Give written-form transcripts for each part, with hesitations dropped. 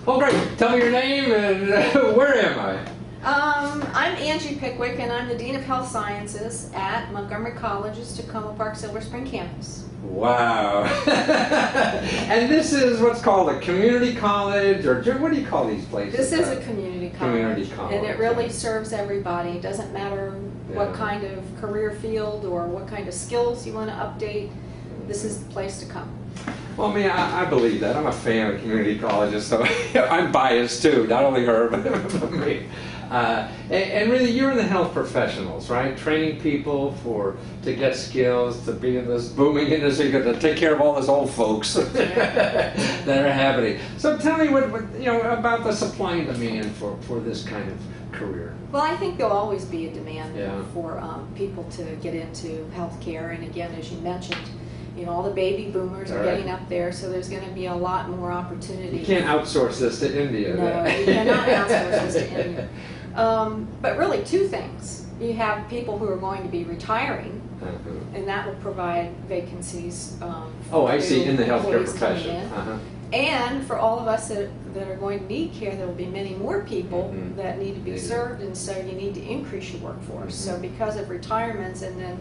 Oh, great. Tell me your name and where am I? I'm Angie Pickwick, and I'm the Dean of Health Sciences at Montgomery College's Tacoma Park Silver Spring campus. Wow. And this is what's called a community college, or what do you call these places? This is a community college. Community college. And it really serves everybody. It doesn't matter what kind of career field or what kind of skills you want to update. This is the place to come. Well, I mean, I believe that. I'm a fan of community colleges, so I'm biased too, not only her, but me. And really, you're in the health professionals, right? Training people to get skills, to be in this booming industry, to take care of all those old folks that are happening. So tell me what about the supply and demand for this kind of career. Well, I think there'll always be a demand for people to get into healthcare, and again, as you mentioned, all the baby boomers are getting up there, so there's going to be a lot more opportunity. You can't outsource this to India. No, you cannot outsource this to India. But really, two things. You have people who are going to be retiring, and that will provide vacancies. I see, in the healthcare profession. And for all of us that are going to need care, there will be many more people that need to be served, and so you need to increase your workforce. So because of retirements and then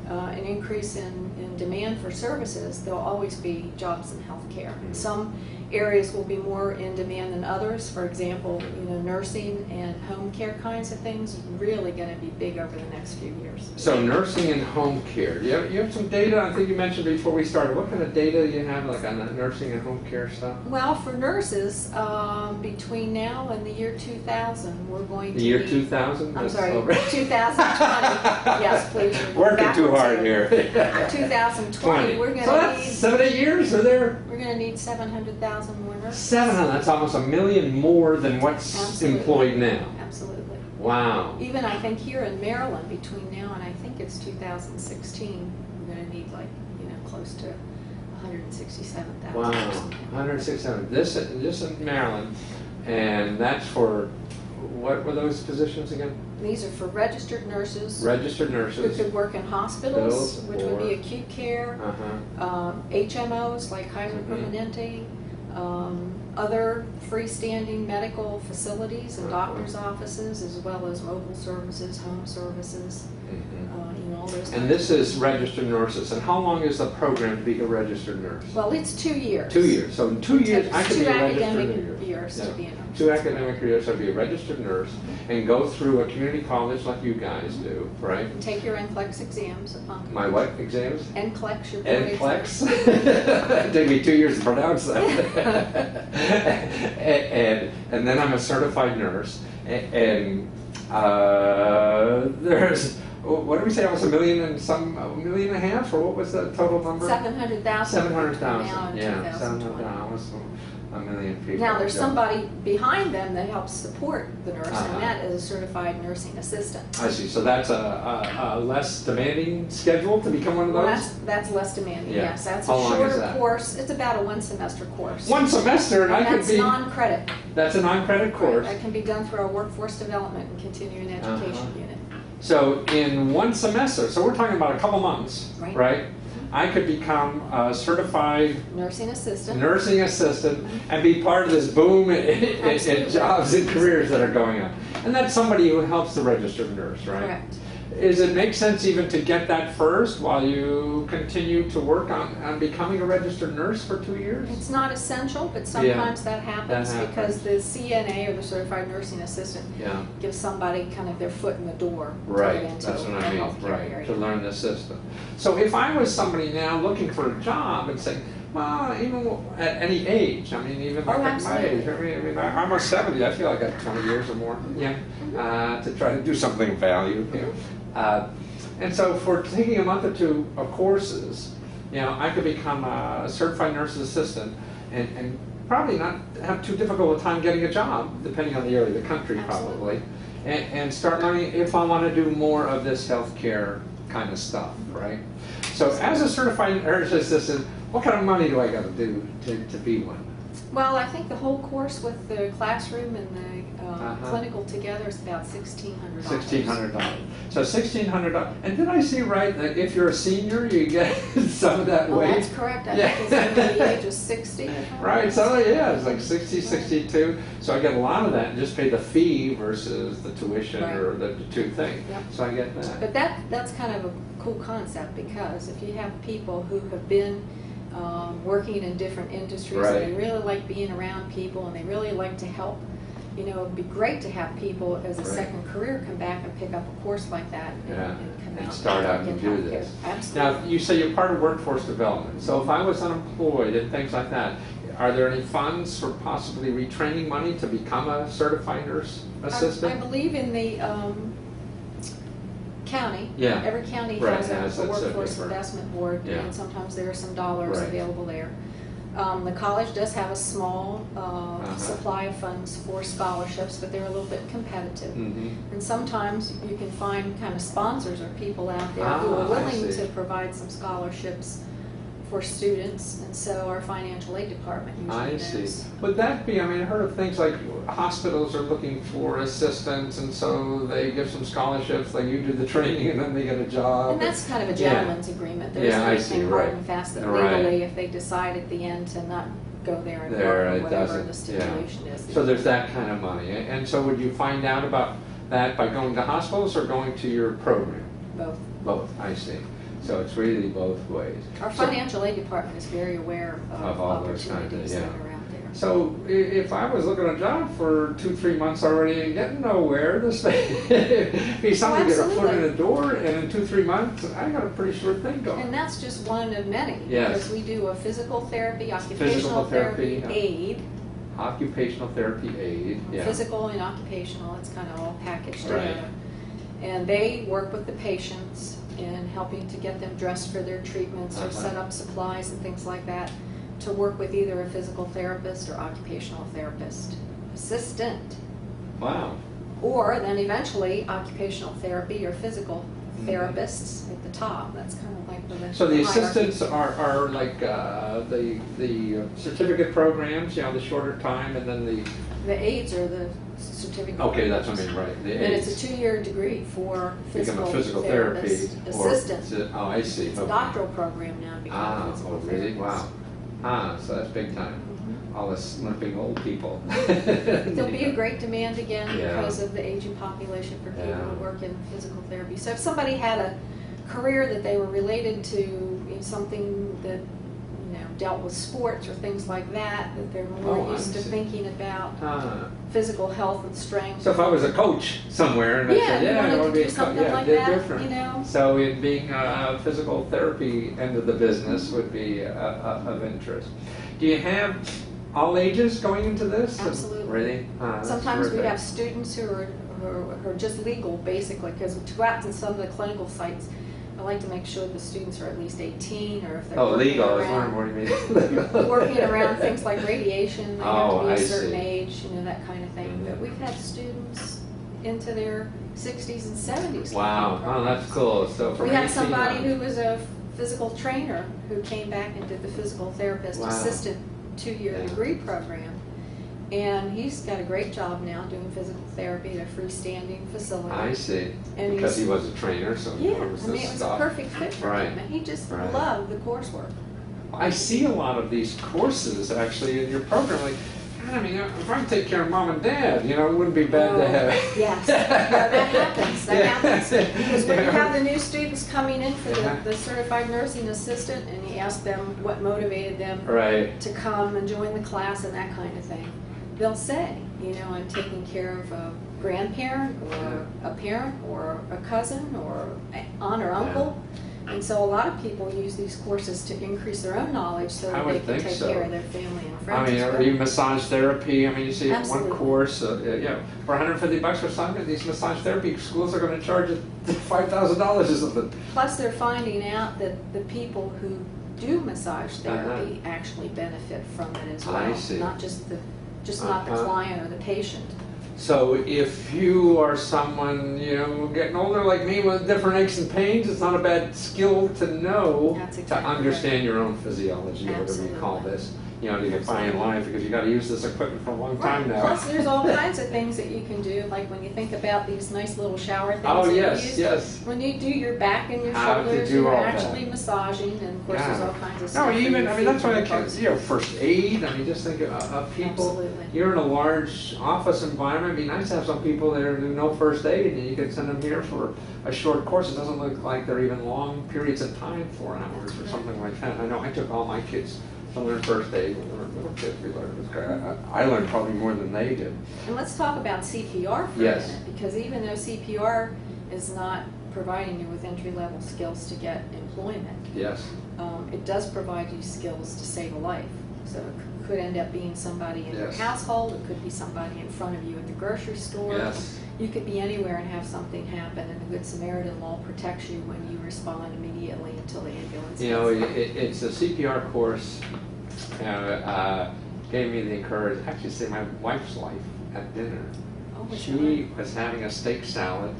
an increase in demand for services, there'll always be jobs in healthcare. Some areas will be more in demand than others. For example, nursing and home care kinds of things really going to be big over the next few years. So nursing and home care. You have some data, I think you mentioned before we started. What kind of data do you have like on the nursing and home care stuff? Well, for nurses, between now and the year 2000, we're going to The year 2000? I'm sorry, 2020. Yes, please. Working too hard here. 2020, we're going so to that's need 7 8 years, are there? We're going to need 700,000 more nurses. 700. That's almost 1 million more than what's employed now. Absolutely. Wow. Even I think here in Maryland, between now and I think it's 2016, we're going to need close to 167,000. Wow, 167. This in Maryland, and that's for what were those positions again? These are for registered nurses. Registered nurses. Who could work in hospitals, which would be acute care, HMOs like Kaiser Permanente, other freestanding medical facilities and doctors' offices, as well as mobile services, home services, all those. And this is registered nurses. And how long is the program to be a registered nurse? Well, it's 2 years. 2 years. So in 2 years, I can be a registered nurse. 2 academic years to be a nurse. 2 academic years to be a registered nurse and go through a community college like you guys do, right? And take your NCLEX exams. My what exams? NCLEX, your board NCLEX? It took me 2 years to pronounce that. and then I'm a certified nurse. And there's, what did we say, almost 1 million and some, 1.5 million, or what was the total number? 700,000. 700,000, yeah, 700,000, almost 1 million people. Now there's somebody behind them that helps support the nurse, and that is a certified nursing assistant. I see, so that's a less demanding schedule to become one of those? Well, that's less demanding, yes. That's a shorter course. It's about a 1 semester course. 1 semester, and I could be... That's non-credit. That's a non-credit course. That can be done through our workforce development and continuing education unit. So in 1 semester, so we're talking about a couple months, right? I could become a certified nursing assistant and be part of this boom in jobs and careers that are going on. And that's somebody who helps the registered nurse, right? Correct. Does it make sense even to get that first while you continue to work on becoming a registered nurse for 2 years? It's not essential, but sometimes that happens because the CNA, or the certified nursing assistant, gives somebody kind of their foot in the door to get into that's what I mean, area. to learn the system. So if I was somebody now looking for a job and saying, well, even at any age, I mean, even like at my age, I mean, I'm almost 70, I feel like I got 20 years or more, to try to do something of value. And so for taking a month or two of courses, I could become a certified nurse's assistant and probably not have too difficult a time getting a job, depending on the area of the country probably, and start learning if I want to do more of this healthcare kind of stuff, right? So as a certified nurse assistant, what kind of money do I got to do to be one? Well, I think the whole course with the classroom and the clinical together is about $1,600. $1,600. So $1,600. And did I see right that if you're a senior, you get some of that Oh, wage? that's correct. I think it's under the age of 60. Right, so yeah, it's like 60, 62. So I get a lot of that and just pay the fee versus the tuition or the two thing. Yep. So I get that. But that's kind of a cool concept, because if you have people who have been working in different industries and they really like being around people and they really like to help, you know, it'd be great to have people as a second career come back and pick up a course like that and come out and start out and do this. Absolutely. Now, you say you're part of workforce development. So if I was unemployed and things like that, are there any funds for possibly retraining money to become a certified nurse assistant? I believe in the county. Yeah. Every county Right, has a workforce different. investment board, Yeah. and sometimes there are some dollars Right. available there. The college does have a small supply of funds for scholarships, but they're a little bit competitive. Mm-hmm. And sometimes you can find kind of sponsors or people out there who are I willing see. to provide some scholarships for students, and so our financial aid department usually I see. knows. Would that be, I mean, I heard of things like hospitals are looking for assistants, and so they give some scholarships, like you do the training and then they get a job. And that's kind of a gentleman's agreement. There Yeah, isn't I see, anything hard right. and fast that Right. legally, if they decide at the end to not go there and There, work, or it whatever doesn't, the stipulation is. So there's that kind of money. And so would you find out about that by going to hospitals or going to your program? Both. Both, I see. So it's really both ways. Our So- financial aid department is very aware of all those kinds of, opportunities yeah. that are out there. So if I was looking at a job for 2-3 months already and getting nowhere, this be something to get a foot in the door, and in 2-3 months, I got a pretty sure thing going. And that's just one of many. Yes. Because we do a physical therapy, occupational therapy, therapy yeah. aid, Occupational therapy aid, yeah. physical and occupational, it's kind of all packaged Right. together. And they work with the patients in helping to get them dressed for their treatments or set up supplies and things like that, to work with either a physical therapist or occupational therapist assistant. Wow. Or then eventually occupational therapy or physical therapists at the top. That's kind of like the So the hierarchy. assistants are like the certificate programs, you know, the shorter time, and then the. The aides are the certificate. Okay, that's what I mean, right. The And it's aides. a 2-year degree for Become a physical physical therapy therapist or assistant. Oh, I see. It's a Okay. doctoral program now to become a physical Oh, really? therapist. Wow. So that's big time. All us limping old people. There'll be a great demand again Yeah. because of the aging population for people Yeah. who work in physical therapy. So if somebody had a career that they were related to, you know, something that, you know, dealt with sports or things like that they're more Oh, I used to see. thinking about Ah. physical health and strength. So if I was a coach somewhere and I Yeah, said, you yeah, I wanted want to to be do a coach, something yeah, like they're that, different. you know? So in being a physical therapy end of the business would be of interest. Do you have all ages going into this? Absolutely. Really? That's Sometimes we terrific. have students who are just legal, basically, because to go out to some of the clinical sites, I like to make sure the students are at least 18, or if they're Oh, working legal, I was around, wondering what you mean. working around things like radiation, they have Oh, to be I a certain see. age, you know, that kind of thing. Mhm. But we've had students into their 60s and 70s. Wow, oh, that's cool. So from We had 18 somebody on. who was a physical trainer who came back and did the physical therapist Wow. assistant 2-year Yeah. degree program. And he's got a great job now doing physical therapy at a freestanding facility. I see. And Because he he's- was a trainer, so he Yeah, knows I mean, this it was stuff. a perfect fit for Right. him, and he just Right. loved the coursework. I see a lot of these courses actually in your program. Like, God, I mean, if I take care of mom and dad, you know, it wouldn't be bad to have. Yes, yeah, that happens, that Yeah. happens. Because when you have the new students coming in for Yeah. the certified nursing assistant, and you ask them what motivated them Right. to come and join the class and that kind of thing, they'll say, you know, I'm taking care of a grandparent or a parent or a cousin or aunt or uncle. And so a lot of people use these courses to increase their own knowledge so I that would they can think take so. care of their family and I friends mean, as or well. even massage therapy. I mean, you see Absolutely. one course, yeah, for $150 for something, these massage therapy schools are going to charge you $5,000 or something. Plus, they're finding out that the people who do massage therapy actually benefit from it as well. I see. Not just not the Uh-huh. client or the patient. So if you are someone, you know, getting older like me with different aches and pains, it's not a bad skill to know That's to exactly understand your own physiology, or whatever you call Absolutely. this. you know, to get by in life, because you got to use this equipment for a long time now. Plus, there's all kinds of things that you can do, like when you think about these nice little shower things. Oh, that you yes, use. yes. When you do your back and your How to shoulders, do you're all that. actually massaging, and of course, there's all kinds of stuff. No, for even, your I mean, feet that's why I and can't, parts. you know, first aid, I mean, just think of people. Absolutely. You're in a large office environment, it'd be nice to have some people there who know first aid, and you could send them here for a short course. It doesn't look like they're even long periods of time, 4 hours or something like that. I know I took all my kids to learn first aid when they were little kids. We learned this guy. I learned probably more than they did. And let's talk about CPR for Yes. a minute, because even though CPR is not providing you with entry-level skills to get employment, Yes. it does provide you skills to save a life. So it could end up being somebody in your Yes. household, it could be somebody in front of you at the grocery store. Yes. You could be anywhere and have something happen, and the Good Samaritan law protects you when you respond immediately until the ambulance You know, gets there. it's a CPR course. Gave me the encouragement. Actually, say my wife's life at dinner. Oh, what's She was having a steak salad.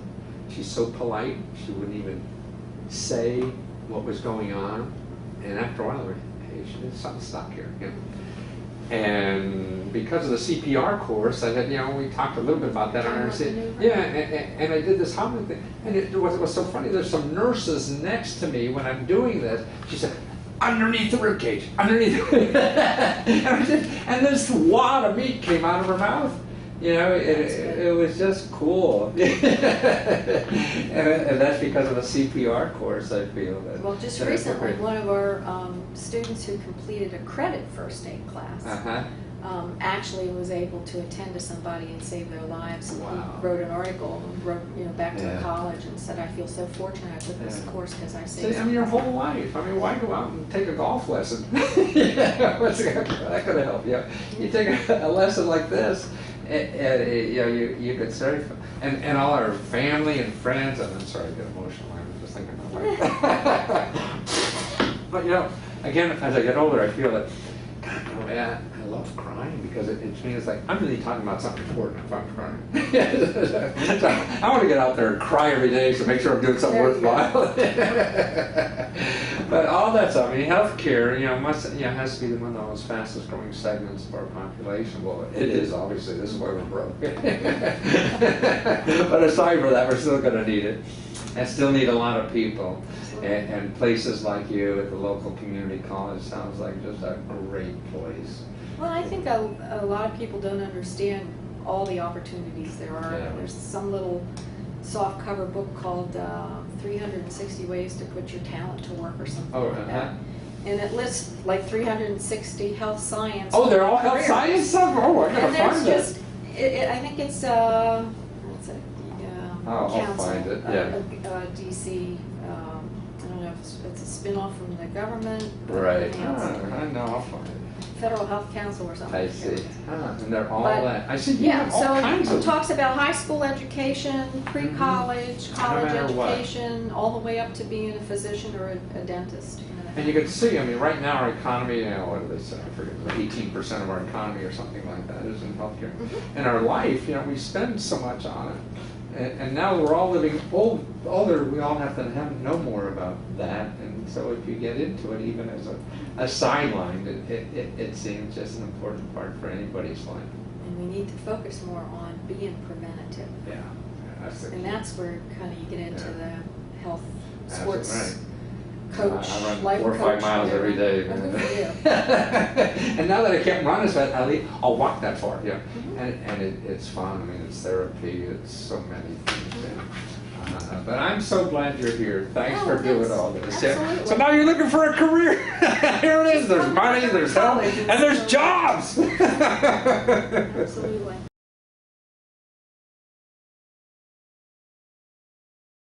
She's so polite. She wouldn't even say what was going on. And after a while, hey, there's something stuck here. You know? And because of the CPR course, I had, you know, we talked a little bit about that. And I said, yeah, and I did this humming thing. And it was so funny. There's some nurses next to me when I'm doing this. She said, underneath the ribcage, underneath. And I did, and this wad of meat came out of her mouth. You know, it was just cool. And that's because of the CPR course, I feel. Well, just recently, one of our students who completed a credit first aid class actually was able to attend to somebody and save their lives. And Wow. he wrote an article and wrote, you know, back to Yeah. the college and said, I feel so fortunate I took this Yeah. course because I saved See, I mean, somebody. your whole life. I mean, why go out and take a golf lesson? Yeah, what's that going to help you? You take a lesson like this, and you know, you could serve, and all our family and friends. And I'm sorry, I get emotional. I was just thinking about that. But you know, again, as I get older, I feel that God, you know, I love crying because it means like I'm really talking about something important if I'm crying. So I want to get out there and cry every day to make sure I'm doing something worthwhile. But all that stuff, I mean, healthcare, you know, has to be one of those fastest growing segments of our population. Well, it is, obviously. This is why we're broke. But aside from that, we're still going to need it. And still need a lot of people. And places like you at the local community college sounds like just a great place. Well, I think a lot of people don't understand all the opportunities there are. Yeah. There's some little soft cover book called 360 Ways to Put Your Talent to Work or something like that. And it lists like 360 health science. Oh, they're all health careers. science stuff? Oh, I gotta And there's find just, that. I think it's I'll council, find it, yeah. DC, I don't know if it's a spin-off from the government. Right. I I know, I'll find it. Federal Health Council or something. I see. And they're all But, that. I see you Yeah, have all kinds so of. it talks about high school education, pre-college, college matter what. education, all the way up to being a physician or a dentist. You know. And you can see, I mean, right now our economy, you know, what do they say? I forget, like 18% of our economy or something like that is in healthcare. And our life, you know, we spend so much on it. And now we're all living older, we all have to know more about that. And so if you get into it, even as a sideline, it seems just an important part for anybody's life. And we need to focus more on being preventative. Yeah. That's the And key. that's where kind of you get into Yeah. the health, That's sports, right. coach, I run life 4 or 5 coach, miles whatever. every day. Oh, good for you. And now that I can't run as fast, I'll walk that far. Yeah, Mhm. and it's fun. I mean, it's therapy. It's so many things. But I'm so glad you're here. Thanks Oh, for doing thanks. all this. Yeah. Absolutely. So now you're looking for a career. Here it is. There's money. There's health, and there's jobs. Absolutely.